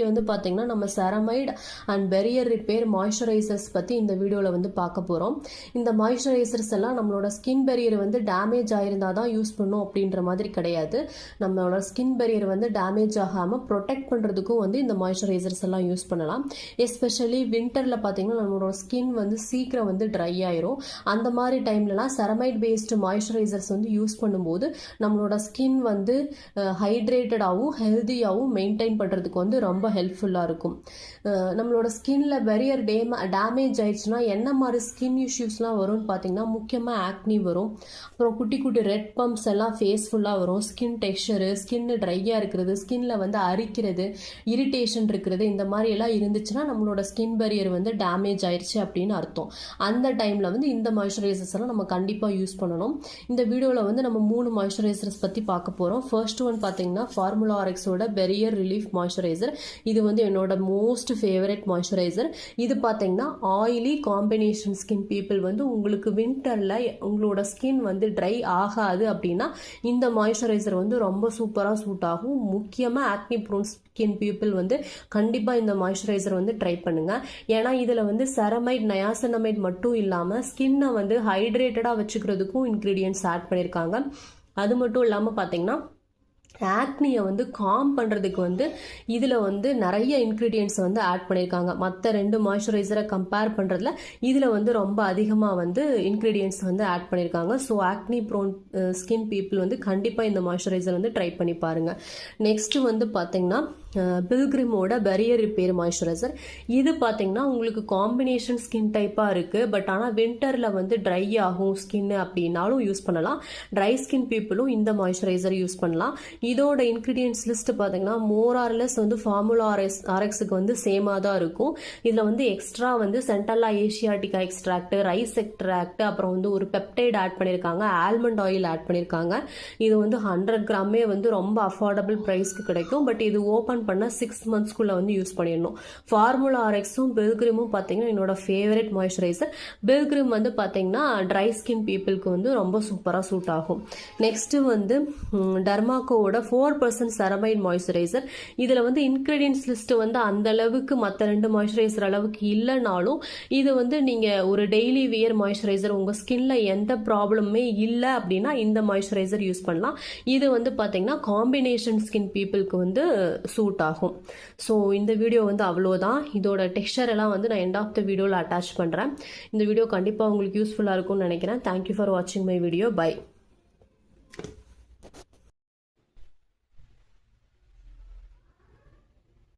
வந்து பார்த்தீங்கன்னா நம்ம ceramide and Periyar repair moisturisers பற்றி இந்த வீடியோவில் வந்து பார்க்க போகிறோம். இந்த மாய்ஸ்சரைசர்ஸ் எல்லாம் நம்மளோட ஸ்கின் பெரியர் வந்து டேமேஜ் ஆயிருந்தால் தான் யூஸ் பண்ணும் அப்படின்ற மாதிரி கிடையாது. நம்மளோட ஸ்கின் பெரியர் வந்து டேமேஜ் ஆகாமல் ப்ரொடெக்ட் பண்ணுறதுக்கும் வந்து இந்த மாய்ஸ்சரைசர்ஸ் எல்லாம் யூஸ் பண்ணலாம். எஸ்பெஷலி வின்டரில் பார்த்தீங்கன்னா நம்மளோட ஸ்கின் வந்து சீக்கிரம் வந்து ட்ரை ஆயிரும். அந்த மாதிரி டைம்லலாம் செரமைட் பேஸ்டு மாய்ஸ்சரைசர்ஸ் வந்து யூஸ் பண்ணும்போது நம்மளோட ஸ்கின் வந்து ஹைட்ரேட்டடாகவும் ஹெல்த்தியாகவும் மெயின்டைன் பண்ணுறதுக்கு வந்து ரொம்ப ஹெல்ப்ஃபுல்லாக இருக்கும். நம்மளோட ஸ்கின்ல பெரியர் டேமேஜ் ஆயிடுச்சுன்னா என்ன மாதிரி ஸ்கின் இஷ்யூஸ்லாம் வரும்னு பார்த்தீங்கன்னா முக்கியமாக ஆக்னி வரும். அப்புறம் குட்டி குட்டி ரெட் பம்ப்ஸ் எல்லாம் ஃபேஸ்ஃபுல்லாக வரும். ஸ்கின் டெக்ஸ்சரு, ஸ்கின் ட்ரையாக இருக்கிறது, ஸ்கின்ல வந்து அரிக்கிறது, இரிட்டேஷன் இருக்கிறது, இந்த மாதிரி எல்லாம் இருந்துச்சுன்னா நம்மளோட ஸ்கின் பெரியர் வந்து டேமேஜ் ஆயிடுச்சு அப்படின்னு அர்த்தம். அந்த டைமில் வந்து இந்த மாய்ஸ்சரைசர்ஸ் எல்லாம் நம்ம கண்டிப்பாக யூஸ் பண்ணணும். இந்த வீடியோவில் வந்து நம்ம 3 மாய்ஸ்சரைசர்ஸ் பற்றி பார்க்க போகிறோம். ஃபர்ஸ்ட் ஒன் பார்த்தீங்கன்னா ஃபார்முலா RXோட பெரியர் ரிலீஃப் மாய்ஸ்சரைசர். இது வந்து என்னோட மோஸ்ட் ஃபேவரட் மாய்ஸ்சரைசர். இது பார்த்தீங்கன்னா ஆயிலி காம்பினேஷன் ஸ்கின் பீப்புள் வந்து உங்களுக்கு வின்டரில் உங்களோட ஸ்கின் வந்து ட்ரை ஆகாது அப்படின்னா இந்த மாய்ஸ்சரைசர் வந்து ரொம்ப சூப்பராக சூட் ஆகும். முக்கியமாக ஆக்னி ப்ரோன் ஸ்கின் பீப்புள் வந்து கண்டிப்பாக இந்த மாய்ஸ்சரைசர் வந்து ட்ரை பண்ணுங்க. ஏன்னா இதில் வந்து செரமைட் நயாசினமைட் மட்டும் இல்லாமல் ஸ்கின்னை வந்து ஹைட்ரேட்டடாக வச்சுக்கிறதுக்கும் இன்க்ரீடியன்ட்ஸ் ஆட் பண்ணியிருக்காங்க. அது மட்டும் இல்லாமல் பார்த்தீங்கன்னா ஆக்னியை வந்து காம் பண்ணுறதுக்கு வந்து இதில் வந்து நிறைய இன்க்ரீடியன்ட்ஸ் வந்து ஆட் பண்ணியிருக்காங்க. மற்ற 2 மாய்ஸ்சரைசரை கம்பேர் பண்ணுறதுல இதில் வந்து ரொம்ப அதிகமாக வந்து இன்க்ரீடியன்ட்ஸ் வந்து ஆட் பண்ணியிருக்காங்க. So acne prone skin people வந்து கண்டிப்பாக இந்த மாய்ஸ்சரைசர் வந்து ட்ரை பண்ணி பாருங்கள். நெக்ஸ்ட் வந்து பார்த்தீங்கன்னா பில்கிரிமோட பெரியர் ரிப்பேர் மாய்ஸ்சரைசர். இது பார்த்தீங்கன்னா உங்களுக்கு காம்பினேஷன் ஸ்கின் டைப்பாக இருக்குது. பட் ஆனால் வின்டரில் வந்து ட்ரை ஆகும் ஸ்கின் அப்படின்னாலும் யூஸ் பண்ணலாம். ட்ரை ஸ்கின் பீப்புளும் இந்த மாய்ஸ்சரைசர் யூஸ் பண்ணலாம். இதோட இன்க்ரீடியன்ட்ஸ் லிஸ்ட் பார்த்தீங்கன்னா மோர் ஆர் லெஸ் வந்து ஃபார்முலா RXக்கு வந்து சேமாக தான் இருக்கும். இதில் வந்து எக்ஸ்ட்ரா வந்து சென்டல்லா ஏஷியாட்டிகா எக்ஸ்ட்ராக்ட், ரைஸ் எக்ஸ்ட்ராக்ட், அப்புறம் வந்து ஒரு பெப்டைட் ஆட் பண்ணியிருக்காங்க, ஆல்மண்ட் ஆயில் ஆட் பண்ணியிருக்காங்க. இது வந்து 100 கிராமே வந்து ரொம்ப அஃபோர்டபுள் ப்ரைஸ்க்கு கிடைக்கும். பட் இது ஓப்பன் பண்ண 6 மந்த்ஸ்க்குள்ள வந்து யூஸ் பண்ணிடணும். ஃபார்முலா RXும் பில்கிரிமும் பார்த்தீங்கன்னா என்னோட ஃபேவரட் மாய்ஸ்சரைசர். பில்கிரிம் வந்து பார்த்தீங்கன்னா ட்ரை ஸ்கின் பீப்புளுக்கு வந்து ரொம்ப சூப்பராக சூட் ஆகும். நெக்ஸ்ட் வந்து டெர்மாக்கோட 4% செரமைட் மாய்ஸ்சரைசர். இதில் வந்து இன்க்ரீடியன்ட்ஸ் லிஸ்ட் வந்து அந்த அளவுக்கு மற்ற 2 மாய்ஸ்சரைசர் அளவுக்கு இல்லைனாலும் இது வந்து நீங்கள் ஒரு டெய்லி வியர் மாய்ஸ்சரைசர், உங்கள் ஸ்கின்ல எந்த ப்ராப்ளமே இல்லை அப்படின்னா இந்த மாய்ஸ்சரைசர் யூஸ் பண்ணலாம். இது வந்து பார்த்தீங்கன்னா காம்பினேஷன் ஸ்கின் பீப்புளுக்கு வந்து சூட் ஆகும். ஸோ இந்த வீடியோ வந்து அவ்வளோதான். இதோட டெக்ஸ்சர் எல்லாம் வந்து நான் எண்ட் ஆஃப் த வீடியோவில் அட்டாச் பண்ணுறேன். இந்த வீடியோ கண்டிப்பாக உங்களுக்கு யூஸ்ஃபுல்லாக இருக்கும்னு நினைக்கிறேன். தேங்க்யூ ஃபார் வாட்சிங் மை வீடியோ. பை.